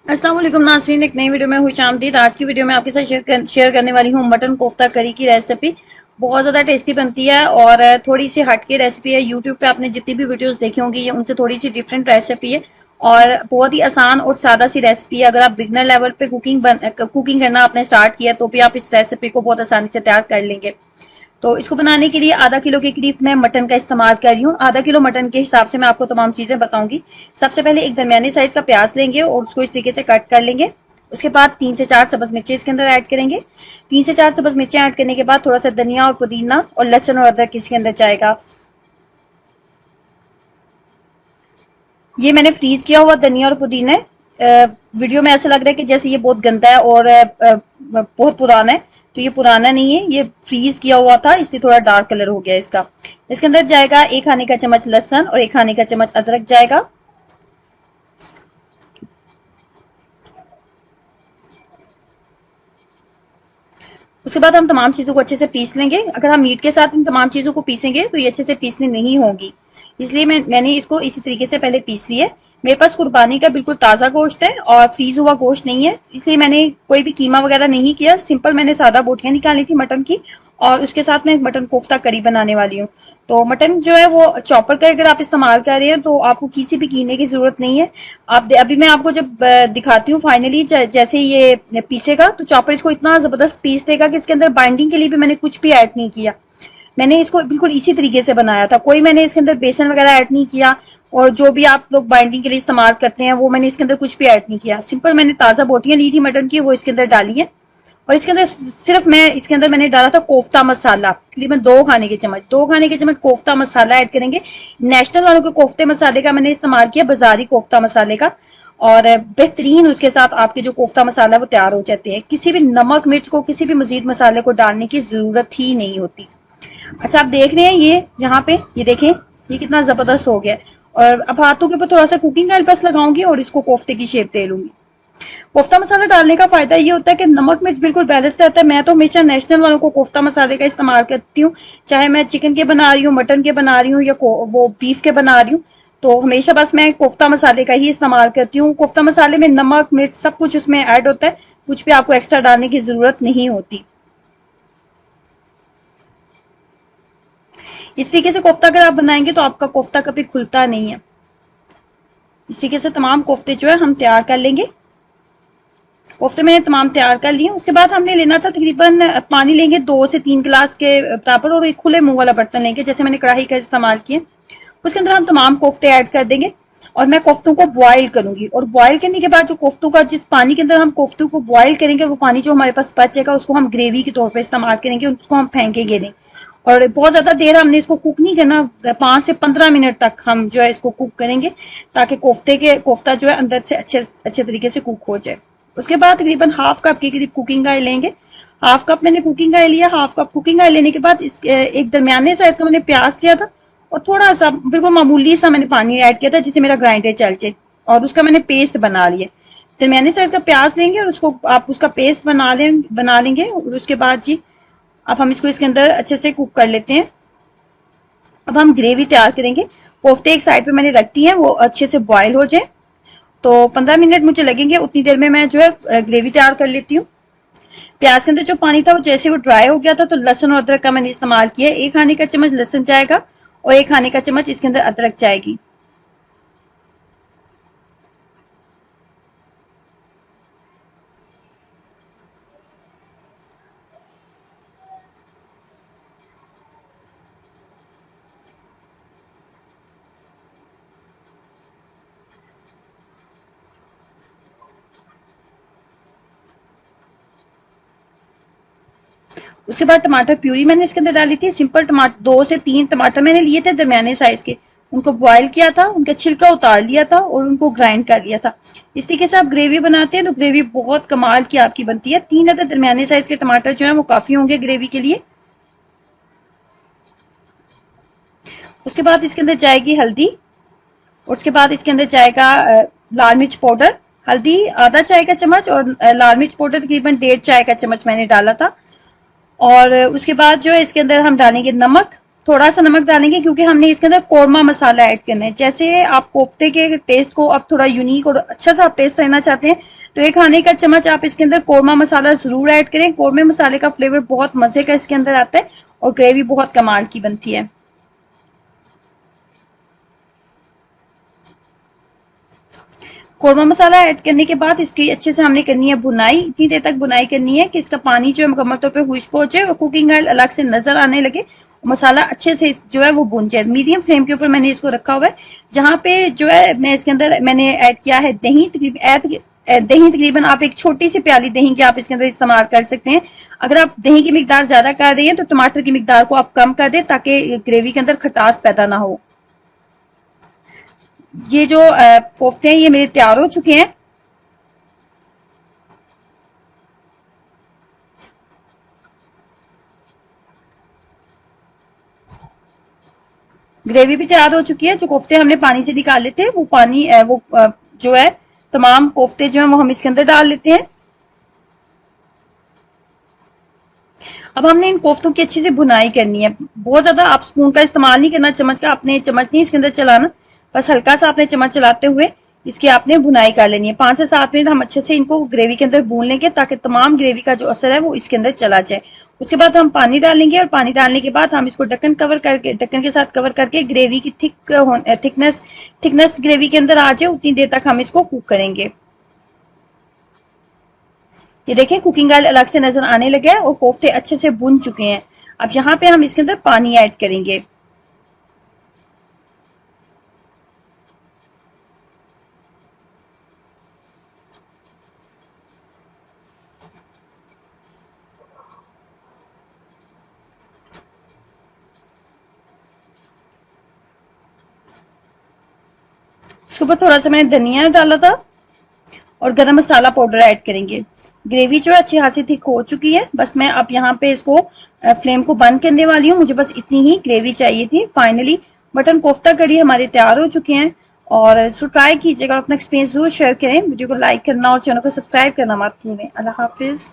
अस्सलाम वालेकुम नाज़रीन, एक नई वीडियो में हुई आमदीद। आज की वीडियो में आपके साथ शेयर करने वाली हूँ मटन कोफ्ता करी की रेसिपी। बहुत ज़्यादा टेस्टी बनती है और थोड़ी सी हटके रेसिपी है। यूट्यूब पे आपने जितनी भी वीडियोस देखी होंगी ये उनसे थोड़ी सी डिफरेंट रेसिपी है और बहुत ही आसान और सादा सी रेसिपी है। अगर आप बिगनर लेवल पे कुकिंग करना आपने स्टार्ट किया तो भी आप इस रेसिपी को बहुत आसानी से तैयार कर लेंगे। तो इसको बनाने के लिए आधा किलो के करीब मैं मटन का इस्तेमाल कर रही हूँ। आधा किलो मटन के हिसाब से मैं आपको तमाम चीजें बताऊंगी। सबसे पहले एक दरमियानी साइज का प्याज लेंगे और उसको इस तरीके से कट कर लेंगे। उसके बाद 3 से 4 सब्ज मिर्ची इसके अंदर ऐड करेंगे। 3 से 4 सब्ज मिर्ची ऐड करने के बाद थोड़ा सा धनिया और पुदीना और लहसुन और अदरक इसके अंदर जाएगा। ये मैंने फ्रीज किया हुआ धनिया और पुदीना है। वीडियो में ऐसा लग रहा है कि जैसे ये बहुत गंदा है और बहुत पुराना है, तो ये पुराना नहीं है, ये फ्रीज किया हुआ था, इससे थोड़ा डार्क कलर हो गया इसका। इसके अंदर जाएगा 1 खाने का चम्मच लहसुन और 1 खाने का चम्मच अदरक जाएगा। उसके बाद हम तमाम चीजों को अच्छे से पीस लेंगे। अगर हम मीट के साथ इन तमाम चीजों को पीसेंगे तो ये अच्छे से पीसने नहीं होगी, इसलिए मैंने इसको इसी तरीके से पहले पीस लिया। मेरे पास कुर्बानी का बिल्कुल ताजा गोश्त है और फ्रीज हुआ गोश्त नहीं है, इसलिए मैंने कोई भी कीमा वगैरह नहीं किया। सिंपल मैंने सादा बोटियां निकाली थी मटन की और उसके साथ मैं मटन कोफ्ता करी बनाने वाली हूँ। तो मटन जो है वो चॉपर का अगर आप इस्तेमाल कर रहे हैं तो आपको किसी भी कीने की जरूरत नहीं है। अभी मैं आपको जब दिखाती हूँ फाइनली जैसे ये पीसेगा तो चॉपर इसको इतना जबरदस्त पीस देगा कि इसके अंदर बाइंडिंग के लिए भी मैंने कुछ भी ऐड नहीं किया। मैंने इसको बिल्कुल इसी तरीके से बनाया था, कोई मैंने इसके अंदर बेसन वगैरह ऐड नहीं किया और जो भी आप लोग बाइंडिंग के लिए इस्तेमाल करते हैं वो मैंने इसके अंदर कुछ भी ऐड नहीं किया। सिंपल मैंने ताजा बोटियां ली थी मटन की, वो इसके अंदर डाली है और इसके अंदर सिर्फ इसके अंदर मैंने डाला था कोफ्ता मसाला, तकरीबन 2 खाने के चम्मच कोफ्ता मसाला ऐड करेंगे। नेशनल वालों के कोफ्ते मसाले का मैंने इस्तेमाल किया, बाजारी कोफ्ता मसाले का, और बेहतरीन उसके साथ आपके जो कोफ्ता मसाला है वो तैयार हो जाते हैं। किसी भी नमक मिर्च को, किसी भी मजीद मसाले को डालने की जरूरत ही नहीं होती। अच्छा, आप देख रहे हैं ये यहाँ पे, ये देखें ये कितना जबरदस्त हो गया। और अब हाथों के ऊपर थोड़ा सा कुकिंग ऑयल बस लगाऊंगी और इसको कोफ्ते की शेप दे लूंगी। कोफ्ता मसाला डालने का फायदा ये होता है कि नमक मिर्च बिल्कुल बैलेंस रहता है। मैं तो हमेशा नेशनल वालों को कोफ्ता मसाले का इस्तेमाल करती हूँ, चाहे मैं चिकन के बना रही हूँ, मटन के बना रही हूँ या वो बीफ के बना रही हूँ, तो हमेशा बस मैं कोफ्ता मसाले का ही इस्तेमाल करती हूँ। कोफ्ता मसाले में नमक मिर्च सब कुछ उसमें ऐड होता है, कुछ भी आपको एक्स्ट्रा डालने की जरूरत नहीं होती। इस तरीके से कोफ्ता अगर आप बनाएंगे तो आपका कोफ्ता कभी खुलता नहीं है। इस तरीके से तमाम कोफ्ते जो है हम तैयार कर लेंगे। कोफ्ते मैंने तमाम तैयार कर लिए। उसके बाद हमने लेना था तकरीबन पानी लेंगे 2 से 3 गिलास के बराबर और एक खुले मुंह वाला बर्तन लेंगे, जैसे मैंने कढ़ाई का इस्तेमाल किया। उसके अंदर हम तमाम कोफ्ते ऐड कर देंगे और मैं कोफ्तों को बॉईल करूंगी। और बॉईल करने के बाद जो कोफ्तों का, जिस पानी के अंदर हम कोफ्तों को बॉईल करेंगे, वो पानी जो हमारे पास बचेगा उसको हम ग्रेवी के तौर पर इस्तेमाल करेंगे, उसको हम फेंकेंगे नहीं। और बहुत ज्यादा देर हमने इसको कुक नहीं करना, 5 से 15 मिनट तक हम जो है इसको कुक करेंगे, ताकि कोफ्ता जो है अंदर से अच्छे अच्छे तरीके से कुक हो जाए। उसके बाद तकरीबन हाफ कप के करीब कुकिंग ऑयल लेंगे। हाफ कप मैंने कुकिंग ऑयल लिया। हाफ कप कुकिंग ऑयल लेने के बाद इस एक दरमियाने साइज का मैंने प्याज लिया था और थोड़ा सा बिल्कुल मामूली सा मैंने पानी ऐड किया था जिससे मेरा ग्राइंडर चल जाए, और उसका मैंने पेस्ट बना लिया। दरमियाने साइज का प्याज लेंगे और उसको आप उसका पेस्ट बना लेंगे। और उसके बाद जी अब हम इसको इसके अंदर अच्छे से कुक कर लेते हैं। अब हम ग्रेवी तैयार करेंगे। कोफ्ते एक साइड पे मैंने रख दी है, वो अच्छे से बॉयल हो जाए, तो 15 मिनट मुझे लगेंगे। उतनी देर में मैं जो है ग्रेवी तैयार कर लेती हूँ। प्याज के अंदर जो पानी था वो जैसे वो ड्राई हो गया था तो लहसुन और अदरक का मैंने इस्तेमाल किया। 1 खाने का चम्मच लहसुन जाएगा और 1 खाने का चम्मच इसके अंदर अदरक जाएगी। उसके बाद टमाटर प्यूरी मैंने इसके अंदर डाली थी। सिंपल टमाटर 2 से 3 टमाटर मैंने लिए थे दरमियाने साइज के, उनको बॉईल किया था, उनका छिलका उतार लिया था और उनको ग्राइंड कर लिया था। इस तरीके से आप ग्रेवी बनाते हैं तो ग्रेवी बहुत कमाल की आपकी बनती है। 3 अदर दरमियाने साइज के टमाटर जो है वो काफी होंगे ग्रेवी के लिए। उसके बाद इसके अंदर जाएगी हल्दी, और उसके बाद इसके अंदर जाएगा लाल मिर्च पाउडर। हल्दी आधा चाय का चम्मच और लाल मिर्च पाउडर तकरीबन 1.5 चाय का चम्मच मैंने डाला था। और उसके बाद जो है इसके अंदर हम डालेंगे नमक, थोड़ा सा नमक डालेंगे क्योंकि हमने इसके अंदर कोरमा मसाला ऐड करना है। जैसे आप कोफ्ते के टेस्ट को अब थोड़ा यूनिक और अच्छा सा आप टेस्ट लेना चाहते हैं तो एक खाने का चम्मच आप इसके अंदर कोरमा मसाला जरूर ऐड करें। कोरमे मसाले का फ्लेवर बहुत मजे का इसके अंदर आता है और ग्रेवी बहुत कमाल की बनती है। कोरमा मसाला ऐड करने के बाद इसकी अच्छे से हमने करनी है भुनाई। इतनी देर तक भुनाई करनी है कि इसका पानी जो है मुकम्मल तौर पे खुश्क हो जाए और कुकिंग ऑयल अलग से नजर आने लगे। मसाला अच्छे से जो है वो भुन जाए। मीडियम फ्लेम के ऊपर मैंने इसको रखा हुआ है। जहां पे जो है मैं इसके अंदर मैंने ऐड किया है दही। दही तकरीबन आप एक छोटी सी प्याली दही की आप इसके अंदर इस्तेमाल कर सकते हैं। अगर आप दही की मिकदार ज्यादा कर रही हैं तो टमाटर की मिकदार को आप कम कर दें ताकि ग्रेवी के अंदर खटास पैदा ना हो। ये जो कोफ्ते हैं ये मेरे तैयार हो चुके हैं। ग्रेवी भी तैयार हो चुकी है। जो कोफ्ते हमने पानी से निकाले थे वो पानी जो है तमाम कोफ्ते जो है वो हम इसके अंदर डाल लेते हैं। अब हमने इन कोफ्तों की अच्छी से भुनाई करनी है। बहुत ज्यादा आप स्पून का इस्तेमाल नहीं करना, चम्मच का आपने चम्मच नहीं इसके अंदर चलाना, बस हल्का सा आपने चम्मच चलाते हुए इसकी आपने भुनाई कर लेनी है। 5 से 7 मिनट हम अच्छे से इनको ग्रेवी के अंदर भून लेंगे ताकि तमाम ग्रेवी का जो असर है वो इसके अंदर चला जाए। उसके बाद हम पानी डालेंगे और पानी डालने के बाद हम इसको ढक्कन के साथ कवर करके ग्रेवी की थिकनेस ग्रेवी के अंदर आ जाए उतनी देर तक हम इसको कुक करेंगे। ये देखें कुकिंग ऑयल अलग से नजर आने लगा है और कोफ्ते अच्छे से भुन चुके हैं। अब यहाँ पे हम इसके अंदर पानी ऐड करेंगे। उसके ऊपर थोड़ा सा मैंने धनिया डाला था और गरम मसाला पाउडर ऐड करेंगे। ग्रेवी जो है अच्छी खासी थिक हो चुकी है। बस मैं अब यहाँ पे इसको फ्लेम को बंद करने वाली हूँ। मुझे बस इतनी ही ग्रेवी चाहिए थी। फाइनली मटन कोफ्ता करी हमारे तैयार हो चुके हैं और इसको ट्राई कीजिएगा। अपना एक्सपीरियंस जरूर शेयर करें। वीडियो को लाइक करना और चैनल को सब्सक्राइब करना मत भूलें। अल्लाह हाफिज।